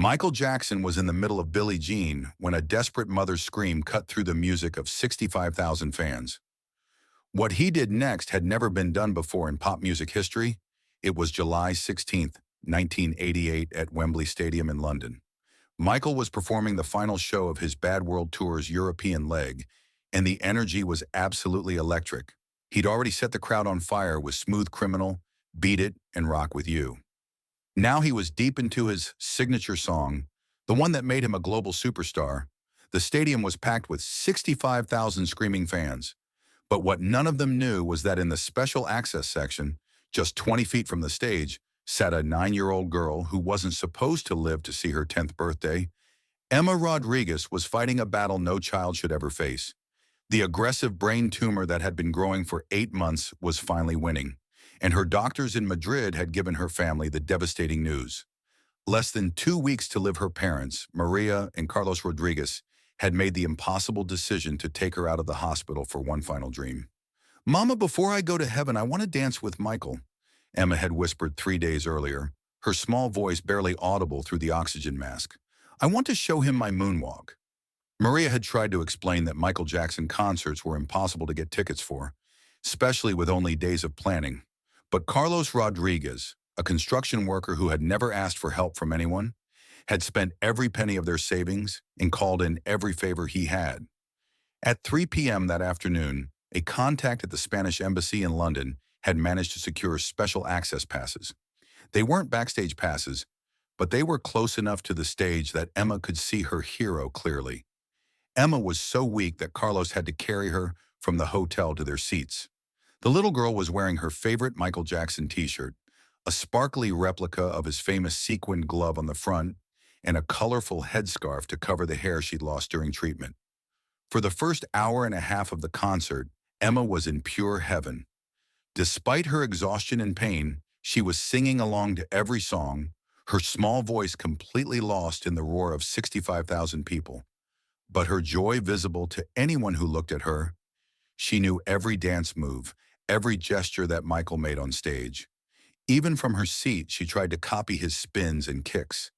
Michael Jackson was in the middle of Billie Jean when a desperate mother's scream cut through the music of 65,000 fans. What he did next had never been done before in pop music history. It was July 16th, 1988 at Wembley Stadium in London. Michael was performing the final show of his Bad World Tour's European leg, and the energy was absolutely electric. He'd already set the crowd on fire with Smooth Criminal, Beat It, and Rock With You. Now he was deep into his signature song, the one that made him a global superstar. The stadium was packed with 65,000 screaming fans. But what none of them knew was that in the special access section, just 20 feet from the stage, sat a 9-year-old girl who wasn't supposed to live to see her 10th birthday. Emma Rodriguez was fighting a battle no child should ever face. The aggressive brain tumor that had been growing for 8 months was finally winning, and her doctors in Madrid had given her family the devastating news. Less than 2 weeks to live, her parents, Maria and Carlos Rodriguez, had made the impossible decision to take her out of the hospital for one final dream. "Mama, before I go to heaven, I want to dance with Michael," Emma had whispered 3 days earlier, her small voice barely audible through the oxygen mask. "I want to show him my moonwalk." Maria had tried to explain that Michael Jackson concerts were impossible to get tickets for, especially with only days of planning. But Carlos Rodriguez, a construction worker who had never asked for help from anyone, had spent every penny of their savings and called in every favor he had. At 3 p.m. that afternoon, a contact at the Spanish embassy in London had managed to secure special access passes. They weren't backstage passes, but they were close enough to the stage that Emma could see her hero clearly. Emma was so weak that Carlos had to carry her from the hotel to their seats. The little girl was wearing her favorite Michael Jackson t-shirt, a sparkly replica of his famous sequined glove on the front, and a colorful headscarf to cover the hair she'd lost during treatment. For the first hour and a half of the concert, Emma was in pure heaven. Despite her exhaustion and pain, she was singing along to every song, her small voice completely lost in the roar of 65,000 people. But her joy visible to anyone who looked at her. She knew every dance move, every gesture that Michael made on stage. Even from her seat, she tried to copy his spins and kicks,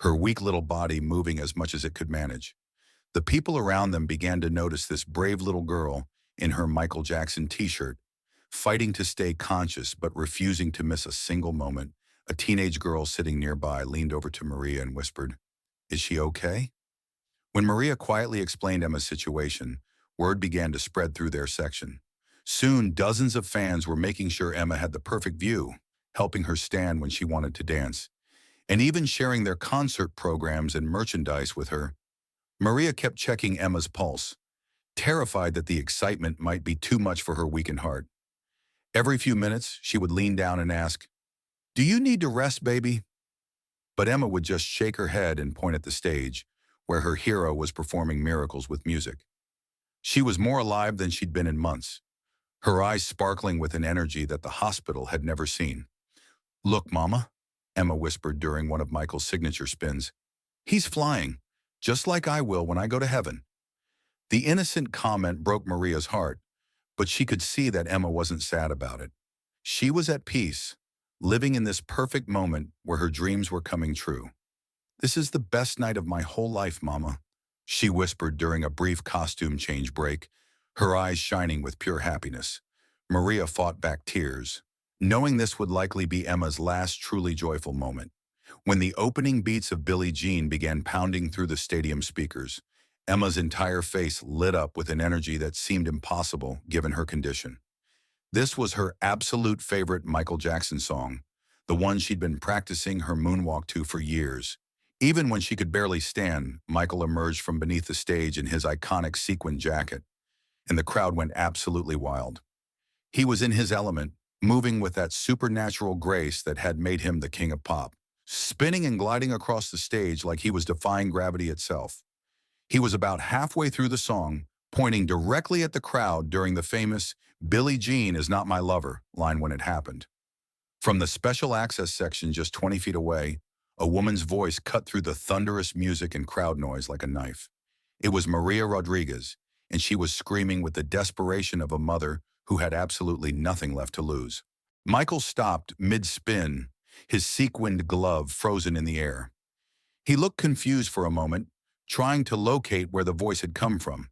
her weak little body moving as much as it could manage. The people around them began to notice this brave little girl in her Michael Jackson t-shirt, fighting to stay conscious but refusing to miss a single moment. A teenage girl sitting nearby leaned over to Maria and whispered, "Is she okay?" When Maria quietly explained Emma's situation, word began to spread through their section. Soon, dozens of fans were making sure Emma had the perfect view, helping her stand when she wanted to dance, and even sharing their concert programs and merchandise with her. Maria kept checking Emma's pulse, terrified that the excitement might be too much for her weakened heart. Every few minutes, she would lean down and ask, "Do you need to rest, baby?" But Emma would just shake her head and point at the stage, where her hero was performing miracles with music. She was more alive than she'd been in months, her eyes sparkling with an energy that the hospital had never seen. "Look, Mama," Emma whispered during one of Michael's signature spins. "He's flying, just like I will when I go to heaven." The innocent comment broke Maria's heart, but she could see that Emma wasn't sad about it. She was at peace, living in this perfect moment where her dreams were coming true. "This is the best night of my whole life, Mama," she whispered during a brief costume change break, her eyes shining with pure happiness. Maria fought back tears, knowing this would likely be Emma's last truly joyful moment. When the opening beats of Billie Jean began pounding through the stadium speakers, Emma's entire face lit up with an energy that seemed impossible given her condition. This was her absolute favorite Michael Jackson song, the one she'd been practicing her moonwalk to for years. Even when she could barely stand, Michael emerged from beneath the stage in his iconic sequin jacket, and the crowd went absolutely wild. He was in his element, moving with that supernatural grace that had made him the king of pop, spinning and gliding across the stage like he was defying gravity itself. He was about halfway through the song, pointing directly at the crowd during the famous "Billie Jean is not my lover" line when it happened. From the special access section just 20 feet away, a woman's voice cut through the thunderous music and crowd noise like a knife. It was Maria Rodriguez, and she was screaming with the desperation of a mother who had absolutely nothing left to lose. Michael stopped mid-spin, his sequined glove frozen in the air. He looked confused for a moment, trying to locate where the voice had come from.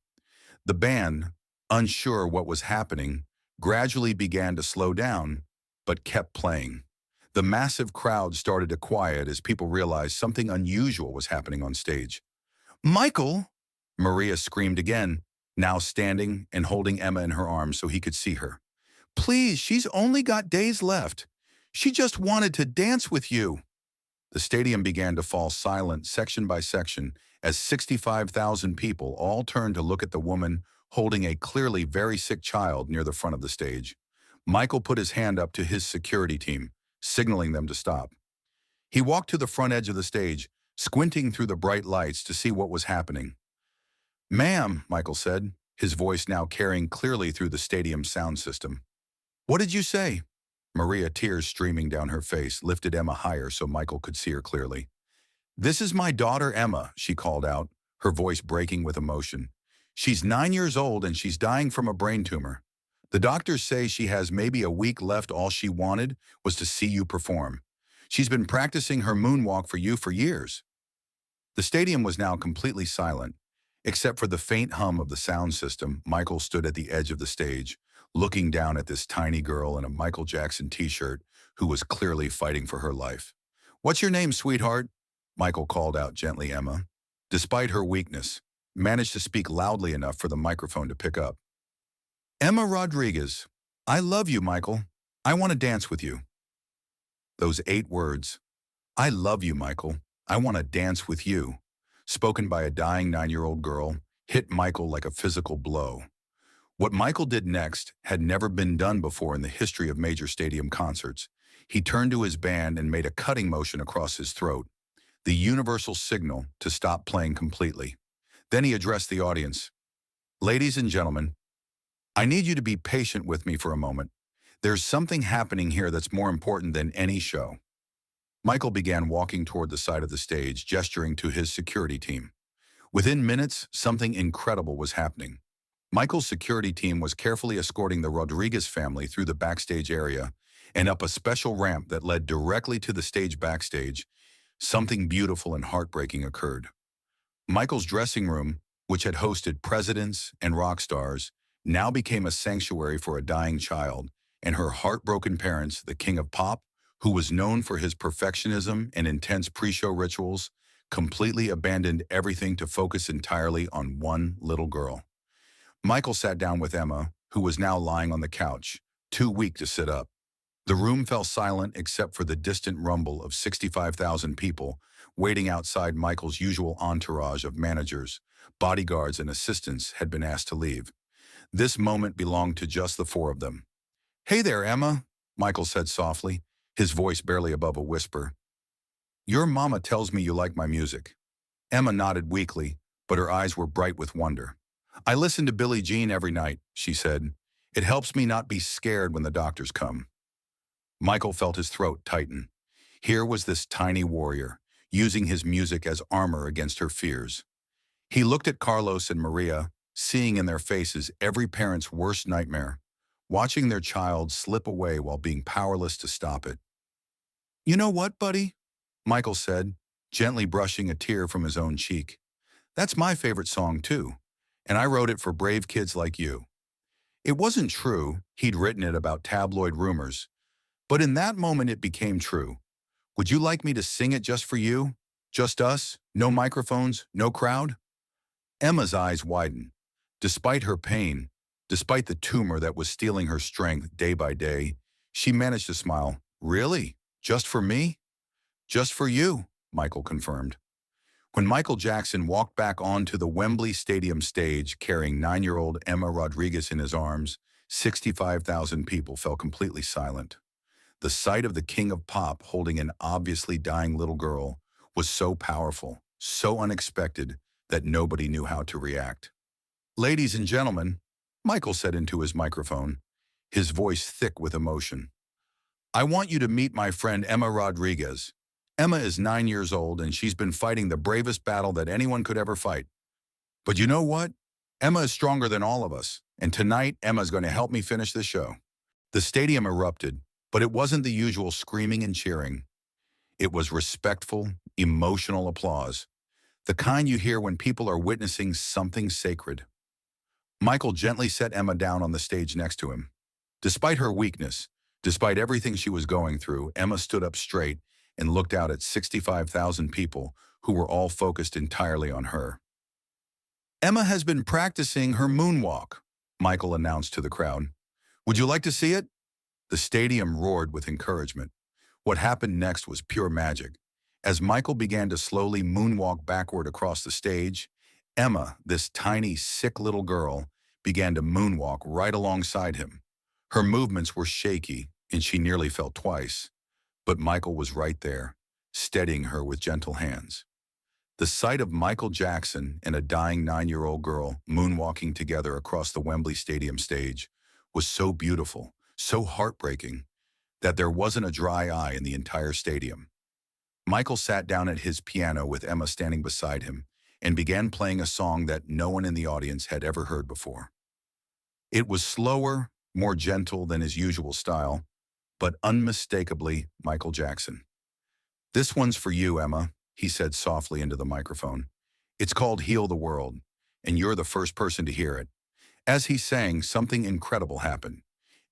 The band, unsure what was happening, gradually began to slow down, but kept playing. The massive crowd started to quiet as people realized something unusual was happening on stage. "Michael!" Maria screamed again, now standing and holding Emma in her arms so he could see her. "Please, she's only got days left. She just wanted to dance with you." The stadium began to fall silent section by section as 65,000 people all turned to look at the woman holding a clearly very sick child near the front of the stage. Michael put his hand up to his security team, signaling them to stop. He walked to the front edge of the stage, squinting through the bright lights to see what was happening. "Ma'am," Michael said, his voice now carrying clearly through the stadium's sound system. "What did you say?" Maria, tears streaming down her face, lifted Emma higher so Michael could see her clearly. "This is my daughter, Emma," she called out, her voice breaking with emotion. "She's 9 years old and she's dying from a brain tumor. The doctors say she has maybe a week left. All she wanted was to see you perform. She's been practicing her moonwalk for you for years." The stadium was now completely silent. Except for the faint hum of the sound system, Michael stood at the edge of the stage, looking down at this tiny girl in a Michael Jackson t-shirt who was clearly fighting for her life. "What's your name, sweetheart?" Michael called out gently. Emma, despite her weakness, managed to speak loudly enough for the microphone to pick up. "Emma Rodriguez. I love you, Michael. I want to dance with you." Those 8 words, "I love you, Michael. I want to dance with you," spoken by a dying 9-year-old girl, hit Michael like a physical blow. What Michael did next had never been done before in the history of major stadium concerts. He turned to his band and made a cutting motion across his throat, the universal signal to stop playing completely. Then he addressed the audience. "Ladies and gentlemen, I need you to be patient with me for a moment. There's something happening here that's more important than any show." Michael began walking toward the side of the stage, gesturing to his security team. Within minutes, something incredible was happening. Michael's security team was carefully escorting the Rodriguez family through the backstage area and up a special ramp that led directly to the stage backstage. Something beautiful and heartbreaking occurred. Michael's dressing room, which had hosted presidents and rock stars, now became a sanctuary for a dying child and her heartbroken parents. The king of pop, who was known for his perfectionism and intense pre-show rituals, completely abandoned everything to focus entirely on one little girl. Michael sat down with Emma, who was now lying on the couch, too weak to sit up. The room fell silent except for the distant rumble of 65,000 people waiting outside. Michael's usual entourage of managers, bodyguards, and assistants had been asked to leave. This moment belonged to just the 4 of them. "Hey there, Emma," Michael said softly, his voice barely above a whisper. "Your mama tells me you like my music." Emma nodded weakly, but her eyes were bright with wonder. "I listen to Billie Jean every night," she said. "It helps me not be scared when the doctors come." Michael felt his throat tighten. Here was this tiny warrior, using his music as armor against her fears. He looked at Carlos and Maria, seeing in their faces every parent's worst nightmare, watching their child slip away while being powerless to stop it. "You know what, buddy?" Michael said, gently brushing a tear from his own cheek. "That's my favorite song too, and I wrote it for brave kids like you." It wasn't true, he'd written it about tabloid rumors, but in that moment it became true. "Would you like me to sing it just for you? Just us? No microphones? No crowd?" Emma's eyes widened. Despite her pain, despite the tumor that was stealing her strength day by day, she managed to smile. "Really? Just for me?" "Just for you," Michael confirmed. When Michael Jackson walked back onto the Wembley Stadium stage carrying 9-year-old Emma Rodriguez in his arms, 65,000 people fell completely silent. The sight of the king of pop holding an obviously dying little girl was so powerful, so unexpected, that nobody knew how to react. "Ladies and gentlemen," Michael said into his microphone, his voice thick with emotion, "I want you to meet my friend Emma Rodriguez. Emma is 9 years old and she's been fighting the bravest battle that anyone could ever fight. But you know what? Emma is stronger than all of us, and tonight Emma's going to help me finish the show." The stadium erupted, but it wasn't the usual screaming and cheering. It was respectful, emotional applause, the kind you hear when people are witnessing something sacred. Michael gently set Emma down on the stage next to him. Despite her weakness, despite everything she was going through, Emma stood up straight and looked out at 65,000 people who were all focused entirely on her. Emma has been practicing her moonwalk, Michael announced to the crowd. Would you like to see it? The stadium roared with encouragement. What happened next was pure magic. As Michael began to slowly moonwalk backward across the stage, Emma, this tiny, sick little girl, began to moonwalk right alongside him. Her movements were shaky, and she nearly fell twice. But Michael was right there, steadying her with gentle hands. The sight of Michael Jackson and a dying 9-year-old girl moonwalking together across the Wembley Stadium stage was so beautiful, so heartbreaking, that there wasn't a dry eye in the entire stadium. Michael sat down at his piano with Emma standing beside him and began playing a song that no one in the audience had ever heard before. It was slower, more gentle than his usual style, but unmistakably Michael Jackson. This one's for you, Emma, he said softly into the microphone. It's called Heal the World, and you're the first person to hear it. As he sang, something incredible happened.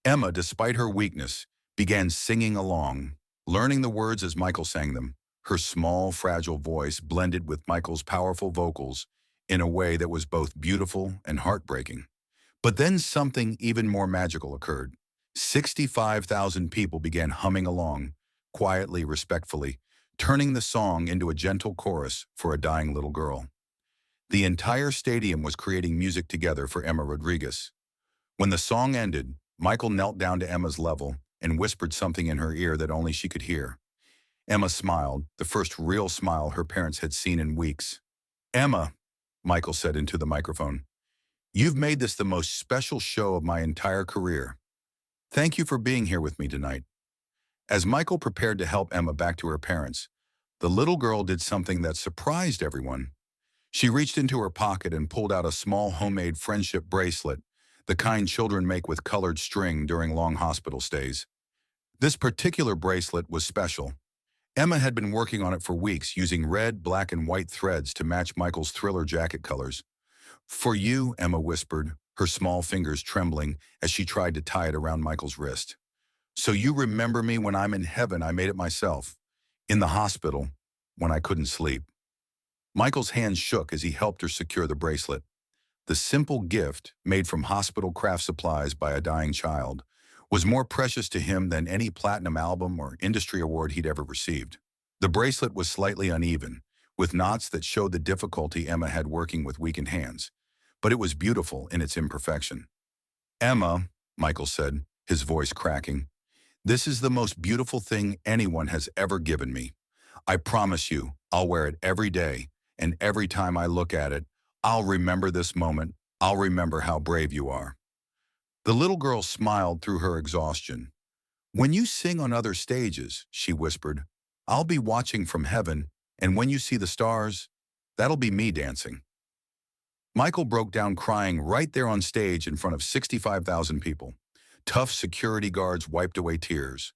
Emma, despite her weakness, began singing along, learning the words as Michael sang them. Her small, fragile voice blended with Michael's powerful vocals in a way that was both beautiful and heartbreaking. But then something even more magical occurred. 65,000 people began humming along, quietly, respectfully, turning the song into a gentle chorus for a dying little girl. The entire stadium was creating music together for Emma Rodriguez. When the song ended, Michael knelt down to Emma's level and whispered something in her ear that only she could hear. Emma smiled, the first real smile her parents had seen in weeks. Emma, Michael said into the microphone, you've made this the most special show of my entire career. Thank you for being here with me tonight. As Michael prepared to help Emma back to her parents, the little girl did something that surprised everyone. She reached into her pocket and pulled out a small homemade friendship bracelet, the kind children make with colored string during long hospital stays. This particular bracelet was special. Emma had been working on it for weeks, using red, black, and white threads to match Michael's Thriller jacket colors. For you, Emma whispered, her small fingers trembling as she tried to tie it around Michael's wrist. So you remember me when I'm in heaven. I made it myself. In the hospital, when I couldn't sleep. Michael's hands shook as he helped her secure the bracelet. The simple gift, made from hospital craft supplies by a dying child, was more precious to him than any platinum album or industry award he'd ever received. The bracelet was slightly uneven, with knots that showed the difficulty Emma had working with weakened hands, but it was beautiful in its imperfection. Emma, Michael said, his voice cracking, this is the most beautiful thing anyone has ever given me. I promise you, I'll wear it every day, and every time I look at it, I'll remember this moment. I'll remember how brave you are. The little girl smiled through her exhaustion. When you sing on other stages, she whispered, I'll be watching from heaven, and when you see the stars, that'll be me dancing. Michael broke down crying right there on stage in front of 65,000 people. Tough security guards wiped away tears.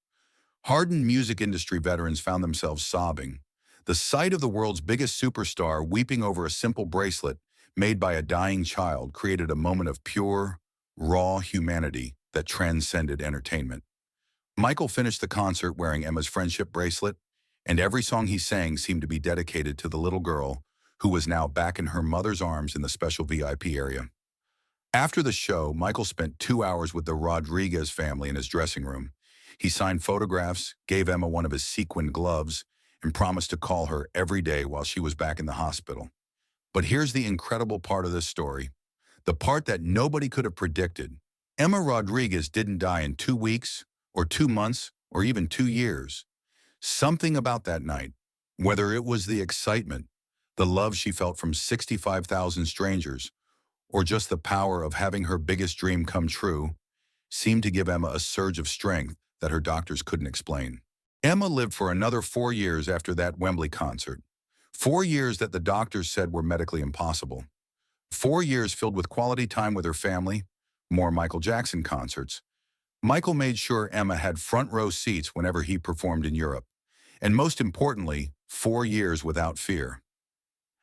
Hardened music industry veterans found themselves sobbing. The sight of the world's biggest superstar weeping over a simple bracelet made by a dying child created a moment of pure, raw humanity that transcended entertainment. Michael finished the concert wearing Emma's friendship bracelet, and every song he sang seemed to be dedicated to the little girl who was now back in her mother's arms in the special VIP area. After the show, Michael spent 2 hours with the Rodriguez family in his dressing room. He signed photographs, gave Emma one of his sequined gloves, and promised to call her every day while she was back in the hospital. But here's the incredible part of this story, the part that nobody could have predicted. Emma Rodriguez didn't die in 2 weeks, or 2 months, or even 2 years. Something about that night, whether it was the excitement, the love she felt from 65,000 strangers, or just the power of having her biggest dream come true, seemed to give Emma a surge of strength that her doctors couldn't explain. Emma lived for another 4 years after that Wembley concert. 4 years that the doctors said were medically impossible. 4 years filled with quality time with her family, more Michael Jackson concerts. Michael made sure Emma had front row seats whenever he performed in Europe. And most importantly, 4 years without fear.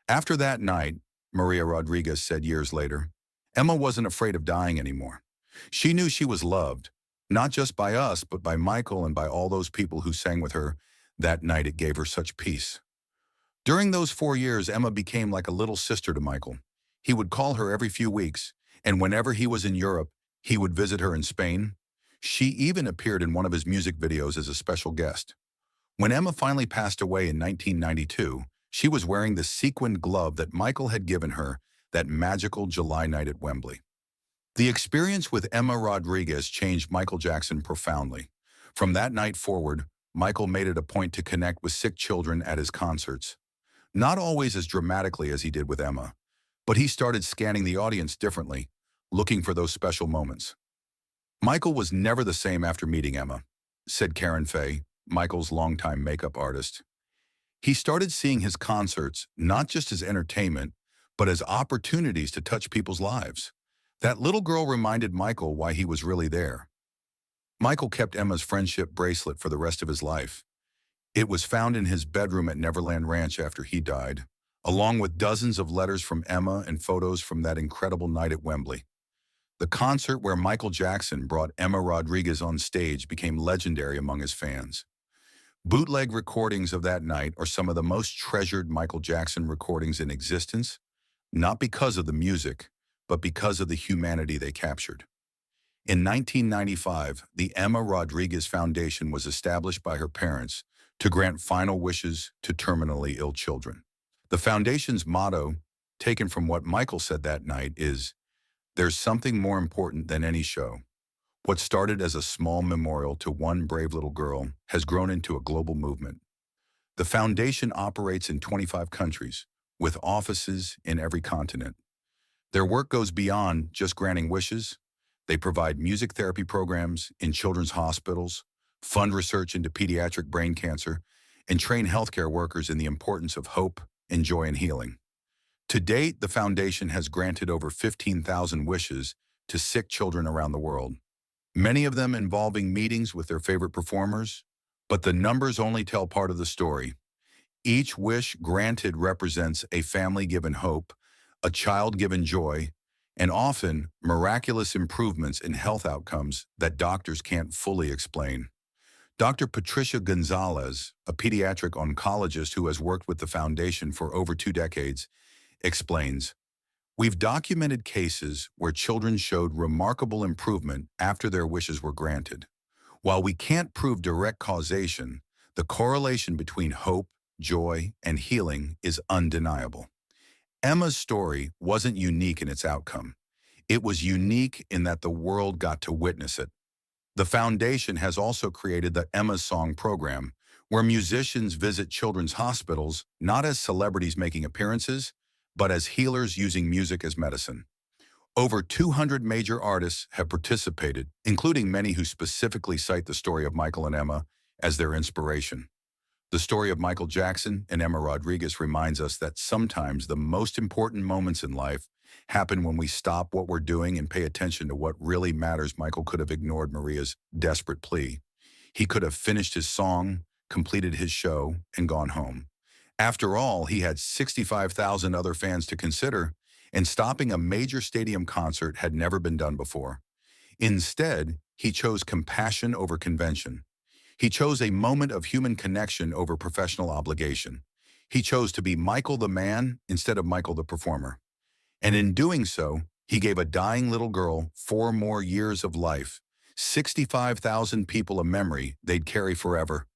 After that night, Maria Rodriguez said years later, Emma wasn't afraid of dying anymore. She knew she was loved, not just by us, but by Michael and by all those people who sang with her. That night it gave her such peace. During those 4 years, Emma became like a little sister to Michael. He would call her every few weeks, and whenever he was in Europe, he would visit her in Spain. She even appeared in one of his music videos as a special guest. When Emma finally passed away in 1992, she was wearing the sequined glove that Michael had given her that magical July night at Wembley. The experience with Emma Rodriguez changed Michael Jackson profoundly. From that night forward, Michael made it a point to connect with sick children at his concerts. Not always as dramatically as he did with Emma, but he started scanning the audience differently, looking for those special moments. Michael was never the same after meeting Emma, said Karen Fay, Michael's longtime makeup artist. He started seeing his concerts not just as entertainment, but as opportunities to touch people's lives. That little girl reminded Michael why he was really there. Michael kept Emma's friendship bracelet for the rest of his life. It was found in his bedroom at Neverland Ranch after he died, along with dozens of letters from Emma and photos from that incredible night at Wembley. The concert where Michael Jackson brought Emma Rodriguez on stage became legendary among his fans. Bootleg recordings of that night are some of the most treasured Michael Jackson recordings in existence, not because of the music, but because of the humanity they captured. In 1995, the Emma Rodriguez Foundation was established by her parents to grant final wishes to terminally ill children. The foundation's motto, taken from what Michael said that night, is, "There's something more important than any show." What started as a small memorial to one brave little girl has grown into a global movement. The foundation operates in 25 countries, with offices in every continent. Their work goes beyond just granting wishes. They provide music therapy programs in children's hospitals, fund research into pediatric brain cancer, and train healthcare workers in the importance of hope and joy and healing. To date, the foundation has granted over 15,000 wishes to sick children around the world, many of them involving meetings with their favorite performers, but the numbers only tell part of the story. Each wish granted represents a family given hope, a child given joy, and often miraculous improvements in health outcomes that doctors can't fully explain. Dr. Patricia Gonzalez, a pediatric oncologist who has worked with the foundation for over 2 decades, explains, "We've documented cases where children showed remarkable improvement after their wishes were granted. While we can't prove direct causation, the correlation between hope, joy, and healing is undeniable." Emma's story wasn't unique in its outcome. It was unique in that the world got to witness it. The foundation has also created the Emma's Song program, where musicians visit children's hospitals not as celebrities making appearances, but as healers using music as medicine. Over 200 major artists have participated, including many who specifically cite the story of Michael and Emma as their inspiration. The story of Michael Jackson and Emma Rodriguez reminds us that sometimes the most important moments in life happen when we stop what we're doing and pay attention to what really matters. Michael could have ignored Maria's desperate plea. He could have finished his song, completed his show, and gone home. After all, he had 65,000 other fans to consider, and stopping a major stadium concert had never been done before. Instead, he chose compassion over convention. He chose a moment of human connection over professional obligation. He chose to be Michael the man instead of Michael the performer. And in doing so, he gave a dying little girl 4 more years of life, 65,000 people a memory they'd carry forever,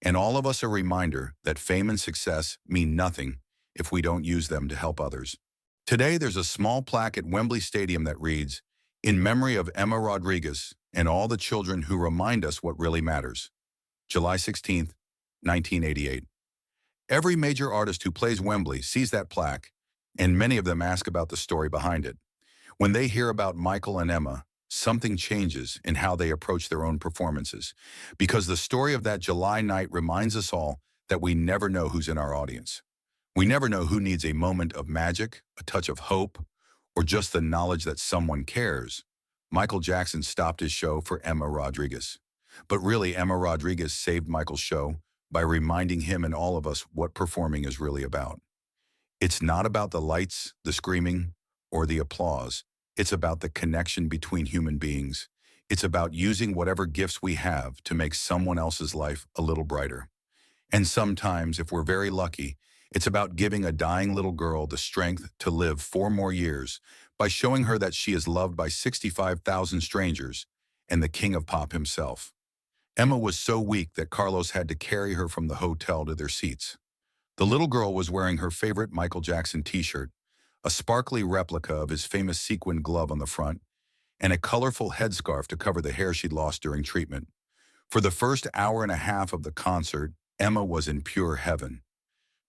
and all of us a reminder that fame and success mean nothing if we don't use them to help others. Today, there's a small plaque at Wembley Stadium that reads, "In memory of Emma Rodriguez and all the children who remind us what really matters. July 16th, 1988. Every major artist who plays Wembley sees that plaque, and many of them ask about the story behind it. When they hear about Michael and Emma, something changes in how they approach their own performances, because the story of that July night reminds us all that we never know who's in our audience. We never know who needs a moment of magic, a touch of hope, or just the knowledge that someone cares. Michael Jackson stopped his show for Emma Rodriguez. But really, Emma Rodriguez saved Michael's show by reminding him and all of us what performing is really about. It's not about the lights, the screaming, or the applause. It's about the connection between human beings. It's about using whatever gifts we have to make someone else's life a little brighter. And sometimes, if we're very lucky, it's about giving a dying little girl the strength to live 4 more years by showing her that she is loved by 65,000 strangers and the king of pop himself. Emma was so weak that Carlos had to carry her from the hotel to their seats. The little girl was wearing her favorite Michael Jackson t-shirt, a sparkly replica of his famous sequin glove on the front, and a colorful headscarf to cover the hair she'd lost during treatment. For the first hour and a half of the concert, Emma was in pure heaven.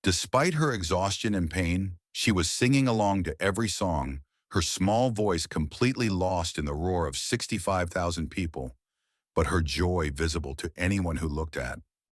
Despite her exhaustion and pain, she was singing along to every song, her small voice completely lost in the roar of 65,000 people, but her joy visible to anyone who looked at.